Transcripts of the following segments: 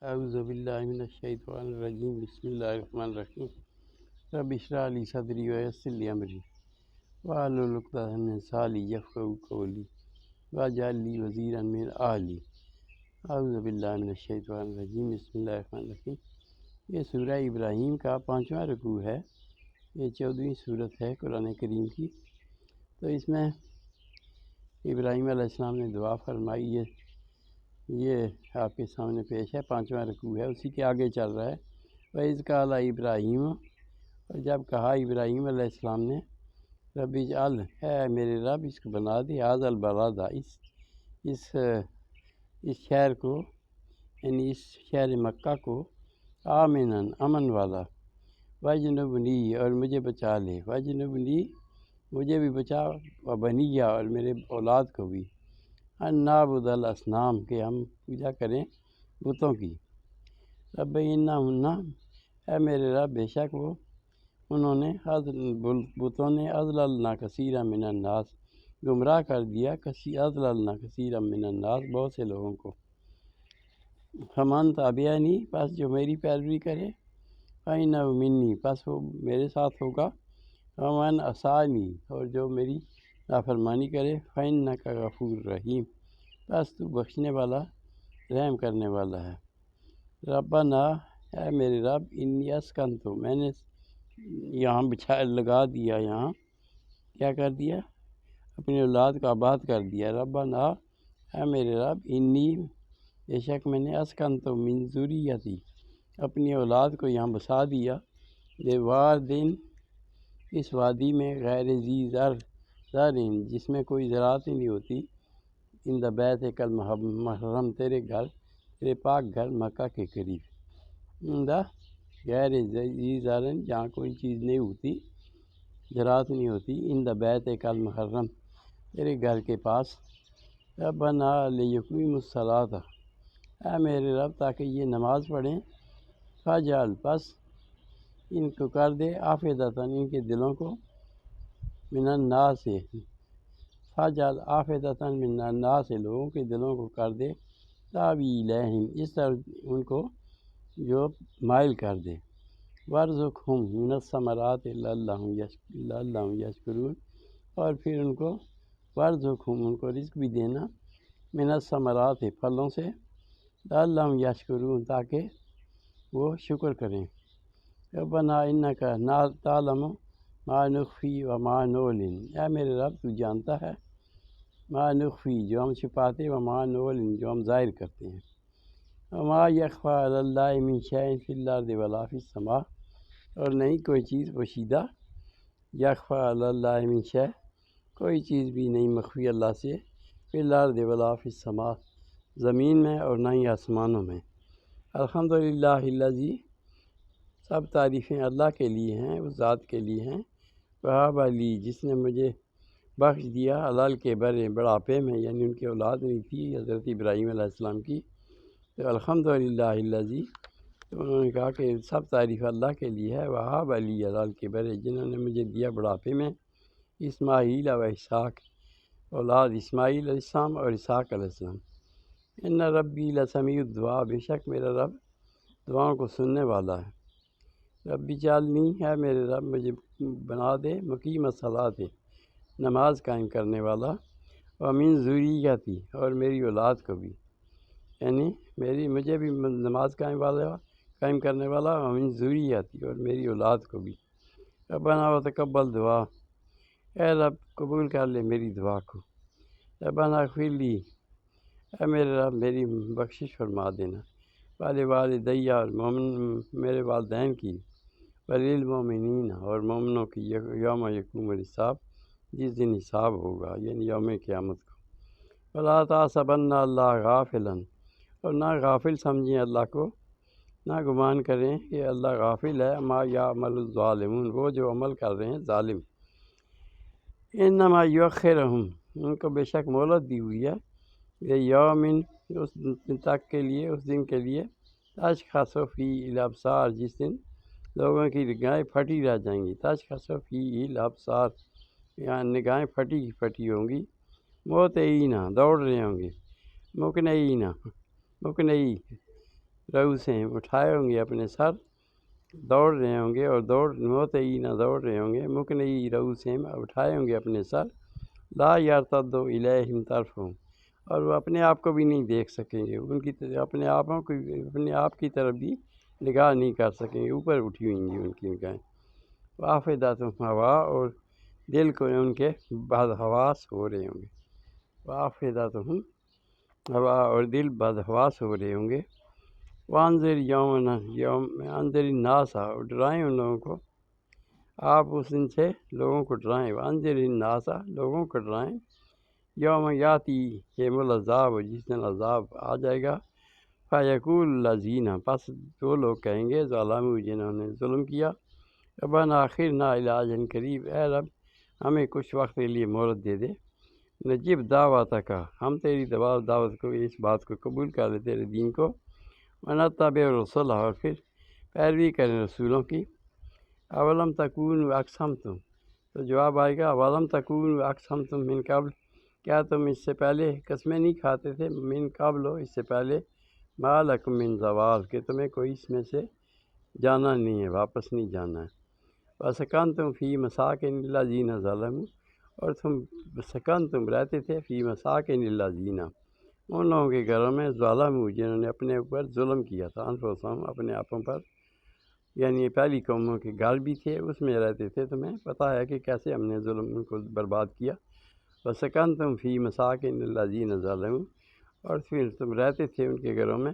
اعوذ باللہ من الشیطان الرجیم بسم اللہ الرحمن الرحیم رب اشرح لی صدری ویسر لی امری واحلل عقدۃ من لسانی یفقہوا قولی واجعل لی وزیرا من اہلی اعوذ باللہ من الشیطان الرجیم بسم اللہ الرحمن الرحیم۔ یہ سورہ ابراہیم کا 5واں رکوع ہے، یہ 14ویں صورت ہے قرآن کریم کی۔ تو اس میں ابراہیم علیہ السلام نے دعا فرمائی ہے، یہ آپ کے سامنے پیش ہے، 5واں رکوع ہے، اسی کے آگے چل رہا ہے۔ وَإِذْ قَالَ ابراہیم، اور جب کہا ابراہیم علیہ السلام نے، رب اجعل، اے میرے رب اس کو بنا دے، ھذا البلد، اس شہر کو، یعنی اس شہر مکہ کو، آمناً، امن والا، وجنبنی، اور مجھے بچا لے، وجنبنی، مجھے بھی بچا، وبنیہ، اور میرے اولاد کو بھی، ان نعبد الاصنام، کہ ہم پوجا کریں بتوں کی۔ رب انہن، اے میرے رب بے شک انہوں نے، بتوں نے، اضللنا کثیرا من الناس، گمراہ کر دیا، اضللنا کثیرا من الناس، بہت سے لوگوں کو۔ فمن تبعنی، پس جو میری پیروی کرے، فإنہ منی، پس وہ میرے ساتھ ہوگا، ومن عصانی، اور جو میری نافرمانی کرے، فإنک غفور رحیم، بس تو بخشنے والا، رحم کرنے والا ہے۔ ربنا، اے میرے رب، انی اسکنتو، میں نے یہاں لگا دیا، یہاں کیا کر دیا، اپنی اولاد کو آباد کر دیا۔ ربنا، اے میرے رب، انی، بے شک میں نے، اسکنتو من ذریتی، اپنی اولاد کو یہاں بسا دیا، بوادٍ، اس وادی میں، غیر ذی زرع، جس میں کوئی زراعت ہی نہیں ہوتی، عند بیتک المحرم، تیرے گھر، تیرے پاک گھر مکہ کے قریب، عند غیر ذی زرع، جہاں کوئی چیز نہیں ہوتی، زراعت نہیں ہوتی، عند بیتک المحرم، تیرے گھر کے پاس۔ ربنا لیقیموا الصلاۃ، اے میرے رب تاکہ یہ نماز پڑھیں، فجعل، پس ان کو کر دے، آفدۃ، ان کے دلوں کو، من الناس سے، فجعل آفدۃ من الناس سے، لوگوں کے دلوں کو کر دے، تابی الیہم، اس طرف ان کو جو مائل کر دے، وارزقہم من الثمرات لعلہم یشکرون، اور پھر ان کو، وارزقہم، ان کو رزق بھی دینا، من الثمرات، پھلوں سے، لعلہم یشکرون، تاکہ وہ شکر کریں۔ ربنا انک تعلم ما نخفی وما نعلن، اے میرے رب تو جانتا ہے، ما نخفی، جو ہم چھپاتے، وما نعلن، جو ہم ظاہر کرتے ہیں، وما یخفی علی اللہ من شیء فی الارض ولا فی السماء، اور نہیں کوئی چیز پوشیدہ، یخفی علی اللہ من شیء، کوئی چیز بھی نہیں مخفی اللہ سے، فی الارض ولا فی السماء، زمین میں اور نہ ہی آسمانوں میں۔ الحمدللہ الذی، سب تعریفیں اللہ کے لیے ہیں، اس ذات کے لیے ہیں، وہب لی، جس نے مجھے بخش دیا، علی کے بڑھاپے میں، یعنی ان کی اولاد نہیں تھی حضرت ابراہیم علیہ السلام کی، تو الحمدللہ الذی، تو انہوں نے کہا کہ سب تعریف اللہ کے لیے ہے، وہب علی علی کے جنہوں نے مجھے دیا بڑھاپے میں، اسماعیل و اسحاق، اولاد اسماعیل علیہ السلام اور اسحاق علیہ السلام۔ ان ربی لسمیع الدعاء، بے شک میرا رب دعاؤں کو سننے والا ہے۔ رب اجعلنی، ہے میرے رب مجھے بنا دے، مقیم الصلاۃ، نماز قائم کرنے والا، ومن ذریتی، اور میری اولاد کو بھی، یعنی مجھے بھی نماز قائم کرنے والا، ومن ذریتی، اور میری اولاد کو بھی۔ ربنا وتقبل دعا، اے رب قبول کر لے میری دعا کو۔ ربنا اغفر لی، اے میرے رب میری بخشش فرما دینا، والدی، اور میرے والدین کی، وللمؤمنین، اور مومنوں کی، یوم یقوم الحساب، جس دن حساب ہوگا، یعنی یوم قیامت کو۔ ولا تحسبن اللہ غافلا، اور نہ غافل سمجھیں اللہ کو، نہ گمان کریں کہ اللہ غافل ہے، ما یعمل الظالمون، وہ جو عمل کر رہے ہیں ظالم۔ انما یؤخرہم، ان کو بے شک مہلت دی ہوئی ہے، یومن، اس دن تک کے لیے، اس دن کے لیے، تشخص فیہ الابصار، جس دن لوگوں کی نگاہیں پھٹی رہ جائیں گی، تشخص فیہ الابصار، یہاں نگاہیں پھٹی پھٹی ہوں گی، مہطعین، دوڑ رہے ہوں گے، مقنعین، رؤوسہم اٹھائے ہوں گے اپنے سر، دوڑ رہے ہوں گے، اور موطئین دوڑ رہے ہوں گے، مقنعی رؤوسہم اٹھائے ہوں گے اپنے سر، لا یرتد الیہم طرفہم، اور وہ اپنے آپ کو بھی نہیں دیکھ سکیں گے، ان کی اپنے آپ کی طرف بھی نگاہ نہیں کر سکیں گے، اوپر اٹھی ہوئی ہیں ان کی نگاہیں۔ وافداتہم ہوا، اور دل کو ان کے بدحواس ہو رہے ہوں گے، وافداتہم ہوا، اور دل بدحواس ہو رہے ہوں گے۔ وانذر انذر الناس، اور ڈرائیں ان لوگوں کو، آپ اس دن سے لوگوں کو ڈرائیں، وانذر الناس، لوگوں کو ڈرائیں، یوم یاتیہم العذاب، جس دن عذاب آ جائے گا، فیقول الذین، پس وہ لوگ کہیں گے، ظلموا، جنہوں نے ظلم کیا، ربنا اخرنا الی اجل قریب، اے رب ہمیں کچھ وقت کے لیے مہلت دے دے، نجب دعوتک، ہم تیری دعوت کو، اس بات کو قبول کر لیں، تیرے دین کو، ونتبع الرسل، اور پھر پیروی کریں رسولوں کی، اولم تکونوا اقسمتم، تو جواب آئے گا، اولم تکونوا اقسمتم من قبل، کیا تم اس سے پہلے قسمیں نہیں کھاتے تھے، من قبل، اس سے پہلے، ما لکم من زوال، کہ تمہیں کوئی اس میں سے جانا نہیں ہے، واپس نہیں جانا ہے، وسکنتم فی مساکن الذین ظلموا، اور تم رہتے تھے فی مساکن الذین، ان لوگوں کے گھروں میں، ظلموا، جنہوں نے اپنے اوپر ظلم کیا تھا، انفسہم، اپنے آپوں پر، یعنی پہلی قوموں کے گھر بھی تھے، اس میں رہتے تھے، تمہیں پتہ ہے کہ کیسے ہم نے ظلم ان کو برباد کیا، وسکنتم فی مساکن الذین ظلموا، اور پھر تم رہتے تھے ان کے گھروں میں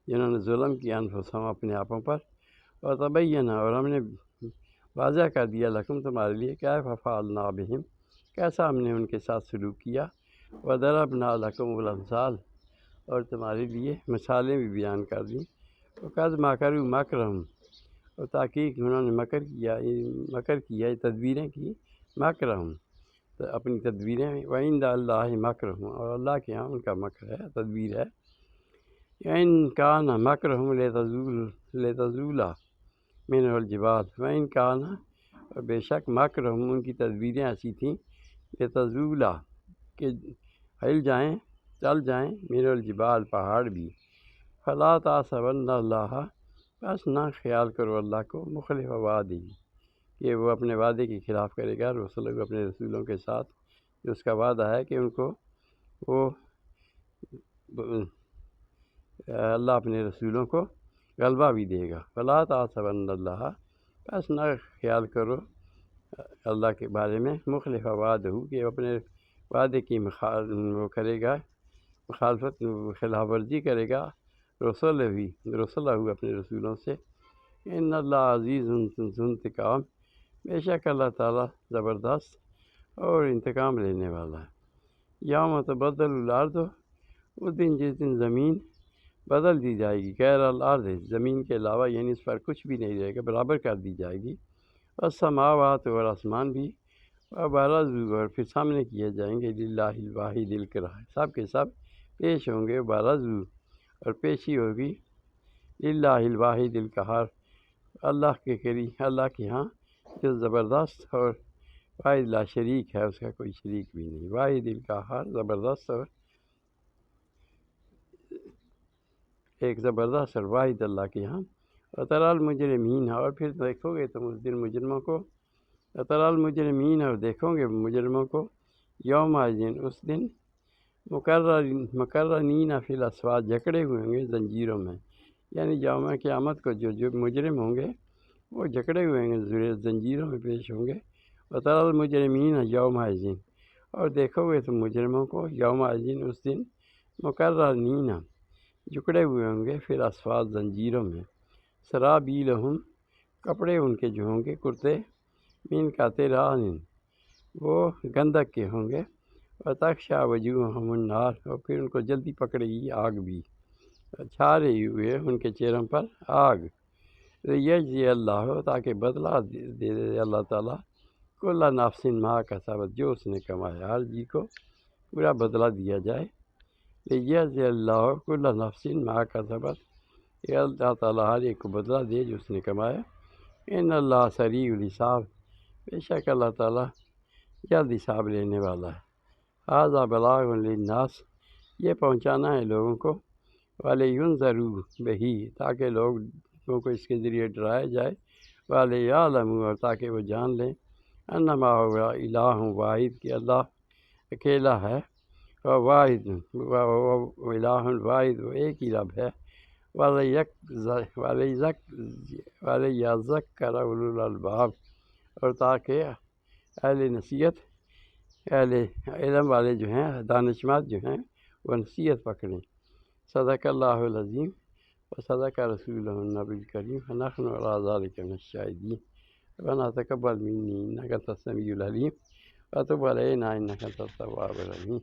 جنہوں نے ظلم کیا، انفسہم، اپنے آپوں پر، اور تبینہ، اور ہم نے واضح کر دیا، لکم، تمہارے لیے، کیف فعلنا بہم، کیسا ہم نے ان کے ساتھ سلوک کیا، وضربنا لکم الامثال، اور تمہارے لیے مثالیں بھی بیان کر دیں، وقد مکروا مکرہم، اور تحقیق انہوں نے مکر کیا، تدبیریں کی، مکرہم، اپنی تدبیریں، وعند اللہ مکرہم، اور اللہ کے ہاں ان کا مکر ہے، تدبیر ہے، ان کان مکرہم لتزول منہ الجبال، وان کان، اور بے شک، مکرہم، ان کی تدبیریں ایسی تھیں، لتزول، کہ ہل جائیں، چل جائیں، منہ الجبال، پہاڑ بھی، فلا تحسبن اللہ، بس نہ خیال کرو اللہ کو، مخلف وعدہ، کہ وہ اپنے وعدے کے خلاف کرے گا، اپنے رسولوں کے ساتھ، جو اس کا وعدہ ہے کہ ان کو وہ اللہ اپنے رسولوں کو غلبہ بھی دے گا، فلا تحسبن اللہ، بس نہ خیال کرو اللہ کے بارے میں، مخلف وعدہ، کہ وہ اپنے وعدے کی وہ کرے گا، مخالفت، خلاف ورزی کرے گا، رسولہ اپنے رسولوں سے، ان اللہ عزیز ذو انتقام، بے شک اللہ تعالیٰ زبردست اور انتقام لینے والا ہے۔ یوم تبدل الارض، اس دن جس دن زمین بدل دی جائے گی، غیر الارض، زمین کے علاوہ، یعنی اس پر کچھ بھی نہیں رہے گا، برابر کر دی جائے گی، والسماوات، اور آسمان بھی، وبرزوا، اور پھر سامنے کیے جائیں گے، للہ الواحد القہار، سب کے سب پیش ہوں گے، برزوا، اور پیشی ہوگی، للہ الواحد القہار، اللہ کے ہاں، جو زبردست اور واحد لا شریک ہے، اس کا کوئی شریک بھی نہیں، واحد القہار، زبردست، اور ایک زبردست اور واحد اللہ کے ہاں۔ وتری المجرمین، اور پھر دیکھو گے تم اس دن مجرموں کو، وتری المجرمین، اور دیکھو گے مجرموں کو، یومئذ، اس دن، مقرنین فی الاسفاد، جکڑے ہوئے ہوں گے زنجیروں میں، یعنی یوم قیامت کو جو مجرم ہوں گے وہ جکڑے ہوئے ہوں گے، زنجیروں میں پیش ہوں گے، وتری المجرمین یومئذ، اور دیکھو گے تم مجرموں کو، یومئذ، اس دن، مقرنین، جکڑے ہوئے ہوں گے، پھر اسفاد، زنجیروں میں، سرابیلہم، کپڑے ان کے جو ہوں گے، کرتے، من قطران، وہ گندک کے ہوں گے، وتغشی وجوہہم النار، اور پھر ان کو جلدی پکڑے گی آگ بھی، چھا رہی ہوئے ان کے چہروں پر آگ، لیجزی اللہ، تاکہ بدلہ دے دے اللہ تعالیٰ، کل نفس ما کسبت، جو اس نے کمایا، ہر جی کو پورا بدلہ دیا جائے، لیجزی اللہ کل نفس ما کسبت، کہ اللہ تعالیٰ ہر ایک کو بدلہ دے جو اس نے کمایا، ان اللہ سریع الحساب، بے شک اللہ تعالیٰ جلد حساب لینے والا ہے۔ ھذا بلاغ للناس، یہ پہنچانا ہے لوگوں کو، وَلِيُنذَرُوا بِهِ تاکہ لوگوں کو اس کے ذریعے ڈرایا جائے، وَلِيَعْلَمُوا اور تاکہ وہ جان لیں، انما هو الہ واحد کہ اللہ اکیلا ہے، واحد الہ واحد وہ ایک ہی رب ہے، وَلِيَذَّكَّرَ أُولُو الْأَلْبَابِ اور تاکہ اہل نصیحت، اہل علم والے جو ہیں، دانشمند جو ہیں، وہ نصیحت پکڑیں۔ صدق اللہ العظیم وصدق رسولہ النبی الکریم ونحن علی ذلک من الشاہدین۔ ربنا تقبل منی انک انت السمیع العلیم وتب علینا انک انت التواب الرحیم۔